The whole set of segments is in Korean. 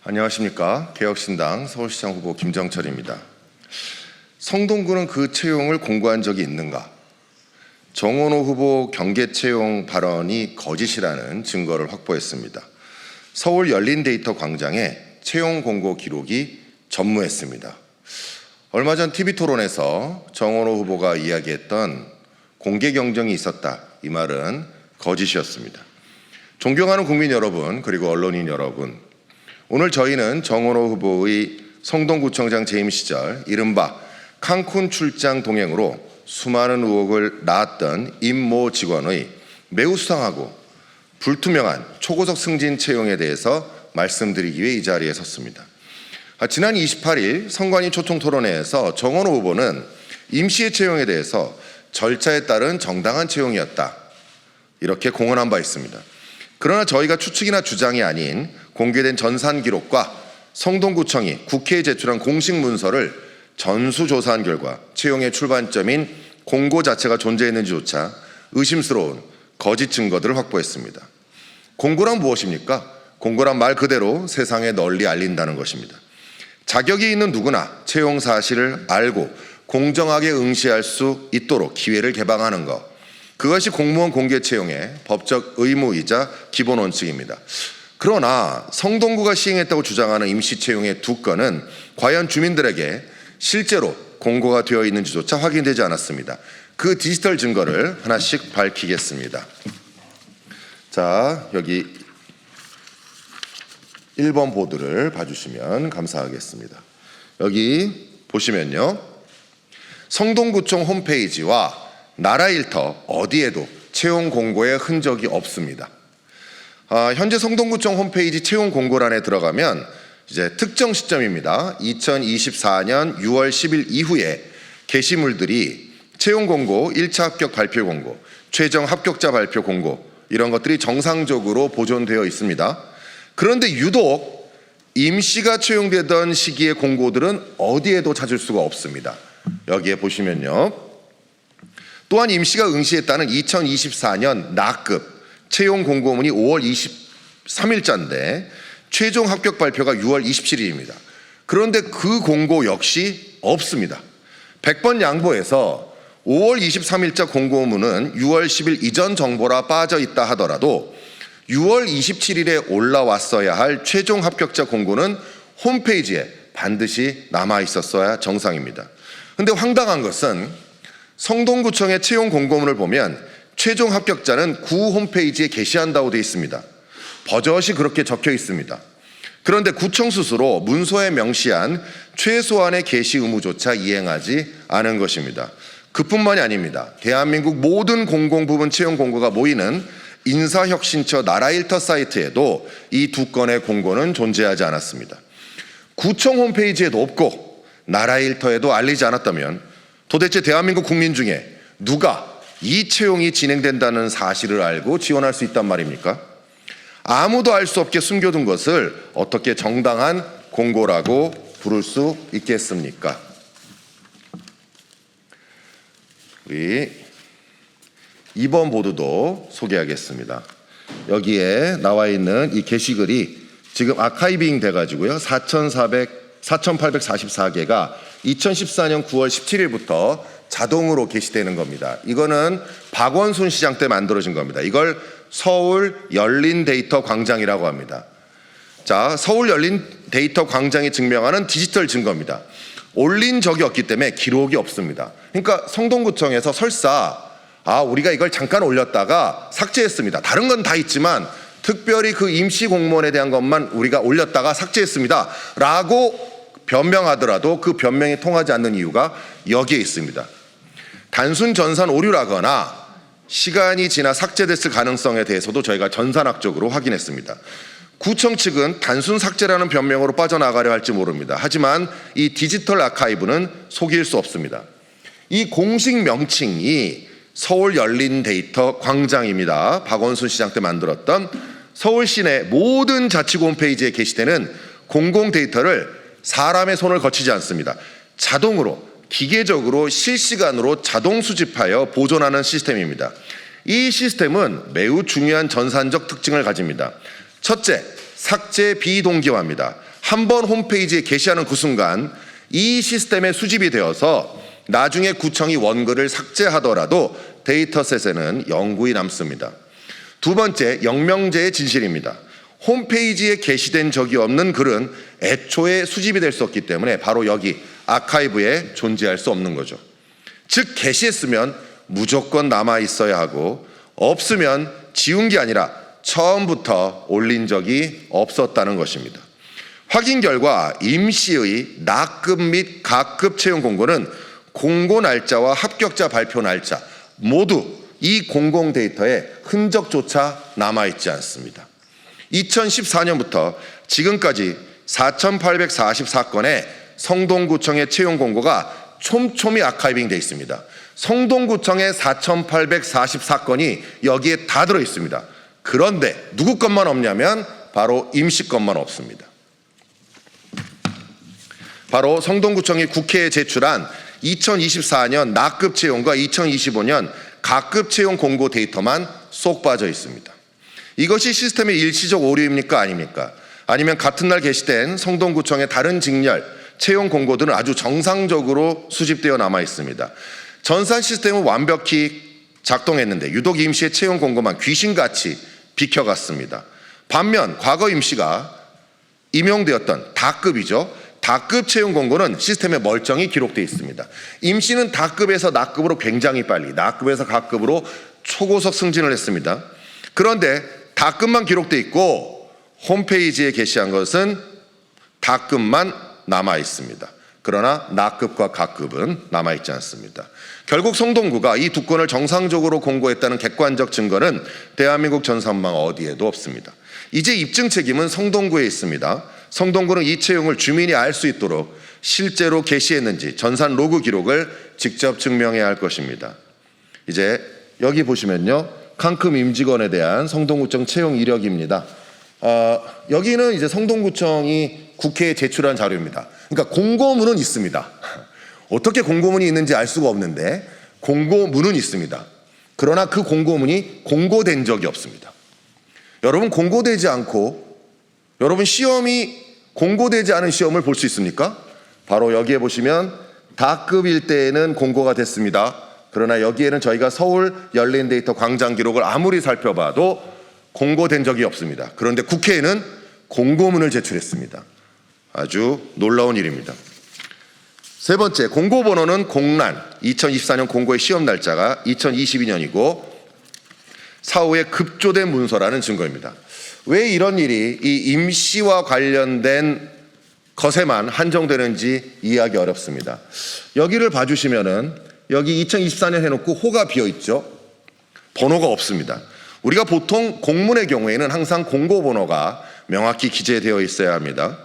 안녕하십니까. 개혁신당 서울시장 후보 김정철입니다. 성동구는 그 채용을 공고한 적이 있는가? 정원호 후보 경계 채용 발언이 거짓이라는 증거를 확보했습니다. 서울 열린데이터 광장에 채용 공고 기록이 전무했습니다. 얼마 전 TV토론에서 정원호 후보가 이야기했던 공개 경쟁이 있었다, 이 말은 거짓이었습니다. 존경하는 국민 여러분, 그리고 언론인 여러분, 오늘 저희는 정원호 후보의 성동구청장 재임 시절 이른바 칸쿤 출장 동행으로 수많은 의혹을 낳았던 임모 직원의 매우 수상하고 불투명한 초고속 승진 채용에 대해서 말씀드리기 위해 이 자리에 섰습니다. 지난 28일 선관위 초청토론회에서 정원호 후보는 임시의 채용에 대해서 절차에 따른 정당한 채용이었다, 이렇게 공언한 바 있습니다. 그러나 저희가 추측이나 주장이 아닌 공개된 전산 기록과 성동구청이 국회에 제출한 공식 문서를 전수조사한 결과 채용의 출발점인 공고 자체가 존재했는지조차 의심스러운 거짓 증거들을 확보했습니다. 공고란 무엇입니까? 공고란 말 그대로 세상에 널리 알린다는 것입니다. 자격이 있는 누구나 채용 사실을 알고 공정하게 응시할 수 있도록 기회를 개방하는 것, 그것이 공무원 공개 채용의 법적 의무이자 기본 원칙입니다. 그러나 성동구가 시행했다고 주장하는 임시 채용의 두 건은 과연 주민들에게 실제로 공고가 되어 있는지조차 확인되지 않았습니다. 그 디지털 증거를 하나씩 밝히겠습니다. 자, 여기 1번 보드를 봐주시면 감사하겠습니다. 여기 보시면요, 성동구청 홈페이지와 나라일터 어디에도 채용 공고의 흔적이 없습니다. 현재 성동구청 홈페이지 채용 공고란에 들어가면 이제 특정 시점입니다. 2024년 6월 10일 이후에 게시물들이 채용 공고, 1차 합격 발표 공고, 최종 합격자 발표 공고, 이런 것들이 정상적으로 보존되어 있습니다. 그런데 유독 임시가 채용되던 시기의 공고들은 어디에도 찾을 수가 없습니다. 여기에 보시면요, 또한 임시가 응시했다는 2024년 나급 채용 공고문이 5월 23일자인데 최종 합격 발표가 6월 27일입니다. 그런데 그 공고 역시 없습니다. 100번 양보해서 5월 23일자 공고문은 6월 10일 이전 정보라 빠져 있다 하더라도 6월 27일에 올라왔어야 할 최종 합격자 공고는 홈페이지에 반드시 남아 있었어야 정상입니다. 그런데 황당한 것은 성동구청의 채용 공고문을 보면 최종 합격자는 구 홈페이지에 게시한다고 되어 있습니다. 버젓이 그렇게 적혀 있습니다. 그런데 구청 스스로 문서에 명시한 최소한의 게시 의무조차 이행하지 않은 것입니다. 그뿐만이 아닙니다. 대한민국 모든 공공부문 채용 공고가 모이는 인사혁신처 나라일터 사이트에도 이 두 건의 공고는 존재하지 않았습니다. 구청 홈페이지에도 없고 나라일터에도 알리지 않았다면 도대체 대한민국 국민 중에 누가 이 채용이 진행된다는 사실을 알고 지원할 수 있단 말입니까? 아무도 알 수 없게 숨겨둔 것을 어떻게 정당한 공고라고 부를 수 있겠습니까? 우리 2번 보드도 소개하겠습니다. 여기에 나와 있는 이 게시글이 지금 아카이빙 돼가지고요, 4,844개가 2014년 9월 17일부터 자동으로 게시되는 겁니다. 이거는 박원순 시장 때 만들어진 겁니다. 이걸 서울 열린데이터 광장이라고 합니다. 자, 서울 열린데이터 광장이 증명하는 디지털 증거입니다. 올린 적이 없기 때문에 기록이 없습니다. 그러니까 성동구청에서 설사 우리가 이걸 잠깐 올렸다가 삭제했습니다, 다른 건 다 있지만 특별히 그 임시 공무원에 대한 것만 우리가 올렸다가 삭제했습니다 라고 변명하더라도 그 변명이 통하지 않는 이유가 여기에 있습니다. 단순 전산 오류라거나 시간이 지나 삭제됐을 가능성에 대해서도 저희가 전산학적으로 확인했습니다. 구청 측은 단순 삭제라는 변명으로 빠져나가려 할지 모릅니다. 하지만 이 디지털 아카이브는 속일 수 없습니다. 이 공식 명칭이 서울 열린데이터 광장입니다. 박원순 시장 때 만들었던 서울 시내 모든 자치구 홈페이지에 게시되는 공공 데이터를 사람의 손을 거치지 않습니다. 자동으로, 기계적으로 실시간으로 자동 수집하여 보존하는 시스템입니다. 이 시스템은 매우 중요한 전산적 특징을 가집니다. 첫째, 삭제 비동기화입니다. 한번 홈페이지에 게시하는 그 순간 이 시스템에 수집이 되어서 나중에 구청이 원글을 삭제하더라도 데이터셋에는 영구히 남습니다. 두 번째, 영명제의 진실입니다. 홈페이지에 게시된 적이 없는 글은 애초에 수집이 될 수 없기 때문에 바로 여기 아카이브에 존재할 수 없는 거죠. 즉 게시했으면 무조건 남아 있어야 하고 없으면 지운 게 아니라 처음부터 올린 적이 없었다는 것입니다. 확인 결과 임시의 나급 및 가급 채용 공고는 공고 날짜와 합격자 발표 날짜 모두 이 공공 데이터에 흔적조차 남아있지 않습니다. 2014년부터 지금까지 4,844건의 성동구청의 채용 공고가 촘촘히 아카이빙 되어 있습니다. 성동구청의 4,844건이 여기에 다 들어 있습니다. 그런데 누구 것만 없냐면 바로 임시 것만 없습니다. 바로 성동구청이 국회에 제출한 2024년 나급 채용과 2025년 가급 채용 공고 데이터만 쏙 빠져 있습니다. 이것이 시스템의 일시적 오류입니까? 아닙니까? 아니면 같은 날 게시된 성동구청의 다른 직렬 채용 공고들은 아주 정상적으로 수집되어 남아 있습니다. 전산 시스템은 완벽히 작동했는데 유독 임시의 채용 공고만 귀신같이 비켜갔습니다. 반면 과거 임시가 임용되었던 다급이죠. 다급 채용 공고는 시스템에 멀쩡히 기록되어 있습니다. 임시는 다급에서 나급으로 굉장히 빨리, 나급에서 가급으로 초고속 승진을 했습니다. 그런데 다급만 기록되어 있고 홈페이지에 게시한 것은 다급만 남아 있습니다. 그러나 나급과 가급은 남아 있지 않습니다. 결국 성동구가 이 두 건을 정상적으로 공고했다는 객관적 증거는 대한민국 전산망 어디에도 없습니다. 이제 입증 책임은 성동구에 있습니다. 성동구는 이 채용을 주민이 알 수 있도록 실제로 게시했는지 전산 로그 기록을 직접 증명해야 할 것입니다. 이제 여기 보시면요, 칸큼 임직원에 대한 성동구청 채용 이력입니다. 여기는 이제 성동구청이 국회에 제출한 자료입니다. 그러니까 공고문은 있습니다. 어떻게 공고문이 있는지 알 수가 없는데 공고문은 있습니다. 그러나 그 공고문이 공고된 적이 없습니다. 여러분, 공고되지 않고 여러분 시험이 공고되지 않은 시험을 볼 수 있습니까? 바로 여기에 보시면 다급일 때에는 공고가 됐습니다. 그러나 여기에는 저희가 서울 열린데이터 광장 기록을 아무리 살펴봐도 공고된 적이 없습니다. 그런데 국회에는 공고문을 제출했습니다. 아주 놀라운 일입니다. 세 번째, 공고 번호는 공란, 2024년 공고의 시험 날짜가 2022년이고 사후에 급조된 문서라는 증거입니다. 왜 이런 일이 이 임시와 관련된 것에만 한정되는지 이해하기 어렵습니다. 여기를 봐주시면은 여기 2024년 해놓고 호가 비어 있죠. 번호가 없습니다. 우리가 보통 공문의 경우에는 항상 공고 번호가 명확히 기재되어 있어야 합니다.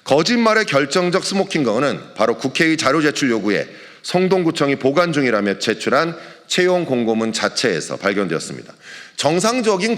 거짓말의 결정적 스모킹건은 바로 국회의 자료 제출 요구에 성동구청이 보관 중이라며 제출한 채용 공고문 자체에서 발견되었습니다. 정상적인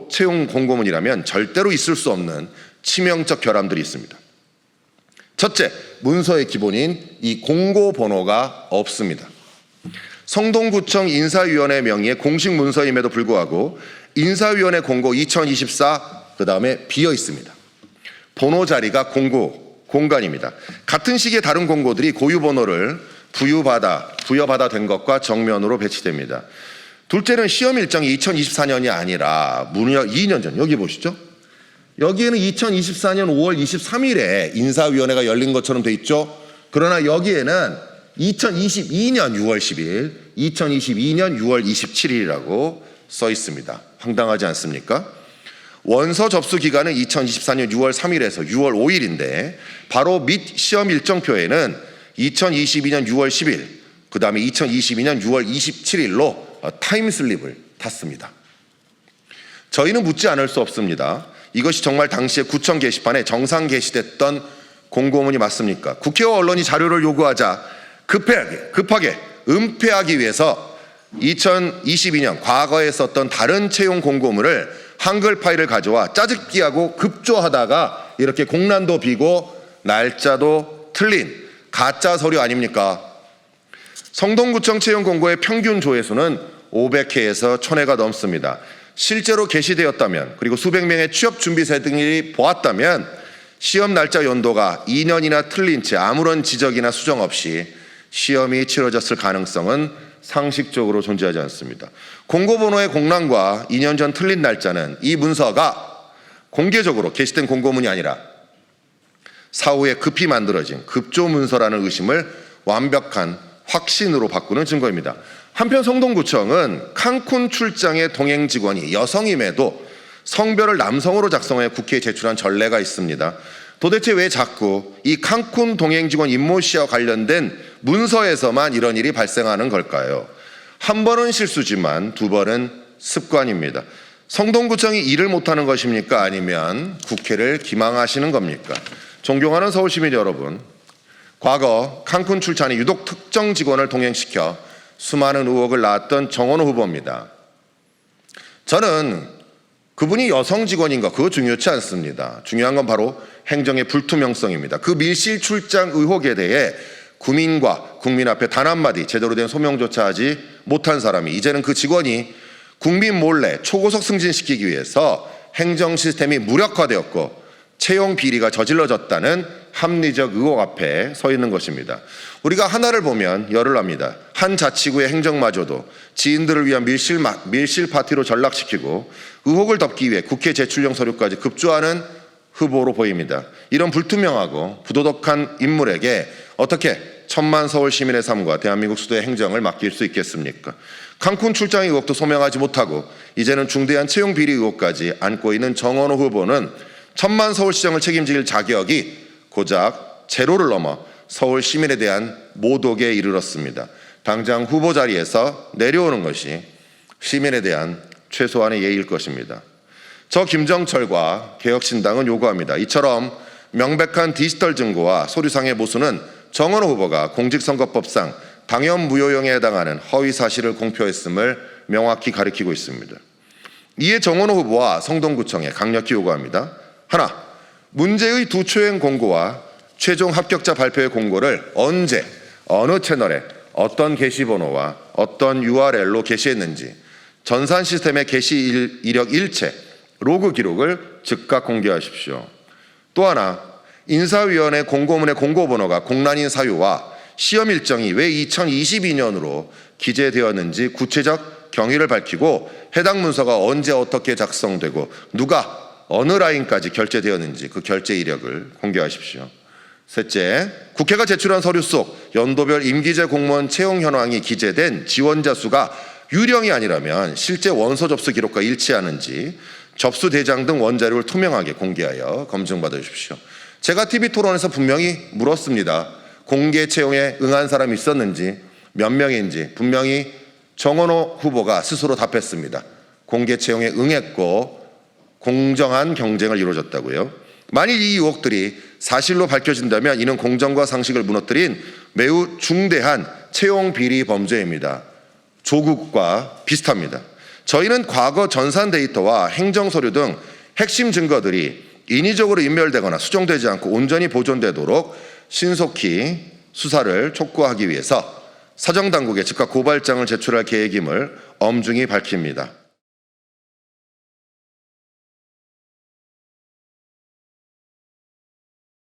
채용 공고문이라면 절대로 있을 수 없는 치명적 결함들이 있습니다. 첫째, 문서의 기본인 이 공고 번호가 없습니다. 성동구청 인사위원회 명의의 공식 문서임에도 불구하고 인사위원회 공고 2024 그 다음에 비어 있습니다. 번호 자리가 공간입니다. 같은 시기에 다른 공고들이 고유 번호를 부여받아 된 것과 정면으로 배치됩니다. 둘째는 시험 일정이 2024년이 아니라 무려 2년 전, 여기 보시죠. 여기에는 2024년 5월 23일에 인사위원회가 열린 것처럼 돼 있죠. 그러나 여기에는 2022년 6월 10일, 2022년 6월 27일이라고 써 있습니다. 황당하지 않습니까? 원서 접수 기간은 2024년 6월 3일에서 6월 5일인데 바로 밑 시험 일정표에는 2022년 6월 10일, 그 다음에 2022년 6월 27일로 타임슬립을 탔습니다. 저희는 묻지 않을 수 없습니다. 이것이 정말 당시에 구청 게시판에 정상 게시됐던 공고문이 맞습니까? 국회와 언론이 자료를 요구하자 급하게 은폐하기 위해서 2022년 과거에 썼던 다른 채용 공고문을 한글 파일을 가져와 짜집기하고 급조하다가 이렇게 공란도 비고 날짜도 틀린 가짜 서류 아닙니까? 성동구청 채용 공고의 평균 조회수는 500회에서 1000회가 넘습니다. 실제로 게시되었다면, 그리고 수백 명의 취업 준비생 등이 보았다면 시험 날짜 연도가 2년이나 틀린 채 아무런 지적이나 수정 없이 시험이 치러졌을 가능성은 상식적으로 존재하지 않습니다. 공고번호의 공란과 2년 전 틀린 날짜는 이 문서가 공개적으로 게시된 공고문이 아니라 사후에 급히 만들어진 급조문서라는 의심을 완벽한 확신으로 바꾸는 증거입니다. 한편 성동구청은 칸쿤 출장의 동행 직원이 여성임에도 성별을 남성으로 작성해 국회에 제출한 전례가 있습니다. 도대체 왜 자꾸 이 칸쿤 동행 직원 임모 씨와 관련된 문서에서만 이런 일이 발생하는 걸까요? 한 번은 실수지만 두 번은 습관입니다. 성동구청이 일을 못하는 것입니까? 아니면 국회를 기망하시는 겁니까? 존경하는 서울시민 여러분, 과거 칸쿤 출장에 유독 특정 직원을 동행시켜 수많은 의혹을 낳았던 정원호 후보입니다. 저는 그분이 여성 직원인가 그거 중요치 않습니다. 중요한 건 바로 행정의 불투명성입니다. 그 밀실 출장 의혹에 대해 국민과 국민 앞에 단 한마디 제대로 된 소명조차 하지 못한 사람이 이제는 그 직원이 국민 몰래 초고속 승진시키기 위해서 행정 시스템이 무력화되었고 채용 비리가 저질러졌다는 합리적 의혹 앞에 서 있는 것입니다. 우리가 하나를 보면 열을 납니다. 한 자치구의 행정마저도 지인들을 위한 밀실 파티로 전락시키고 의혹을 덮기 위해 국회 제출용 서류까지 급조하는 후보로 보입니다. 이런 불투명하고 부도덕한 인물에게 어떻게 천만 서울 시민의 삶과 대한민국 수도의 행정을 맡길 수 있겠습니까? 칸쿤 출장 의혹도 소명하지 못하고 이제는 중대한 채용 비리 의혹까지 안고 있는 정원호 후보는 천만 서울시정을 책임질 자격이 고작 제로를 넘어 서울 시민에 대한 모독에 이르렀습니다. 당장 후보 자리에서 내려오는 것이 시민에 대한 최소한의 예의일 것입니다. 저 김정철과 개혁신당은 요구합니다. 이처럼 명백한 디지털 증거와 서류상의 모순은 정원호 후보가 공직선거법상 당연 무효형에 해당하는 허위 사실을 공표했음을 명확히 가리키고 있습니다. 이에 정원호 후보와 성동구청에 강력히 요구합니다. 하나, 문제의 두 초행 공고와 최종 합격자 발표의 공고를 언제, 어느 채널에 어떤 게시번호와 어떤 URL로 게시했는지 전산 시스템의 게시 이력 일체, 로그 기록을 즉각 공개하십시오. 또 하나, 인사위원회 공고문의 공고번호가 공란인 사유와 시험 일정이 왜 2022년으로 기재되었는지 구체적 경위를 밝히고 해당 문서가 언제 어떻게 작성되고 누가 어느 라인까지 결제되었는지 그 결제 이력을 공개하십시오. 셋째, 국회가 제출한 서류 속 연도별 임기제 공무원 채용 현황이 기재된 지원자 수가 유령이 아니라면 실제 원서 접수 기록과 일치하는지 접수 대장 등 원자료를 투명하게 공개하여 검증받아 주십시오. 제가 TV토론에서 분명히 물었습니다. 공개 채용에 응한 사람이 있었는지 몇 명인지 분명히 정원호 후보가 스스로 답했습니다. 공개 채용에 응했고 공정한 경쟁을 이루어졌다고요. 만일 이 의혹들이 사실로 밝혀진다면 이는 공정과 상식을 무너뜨린 매우 중대한 채용 비리 범죄입니다. 조국과 비슷합니다. 저희는 과거 전산 데이터와 행정 서류 등 핵심 증거들이 인위적으로 인멸되거나 수정되지 않고 온전히 보존되도록 신속히 수사를 촉구하기 위해서 사정당국에 즉각 고발장을 제출할 계획임을 엄중히 밝힙니다.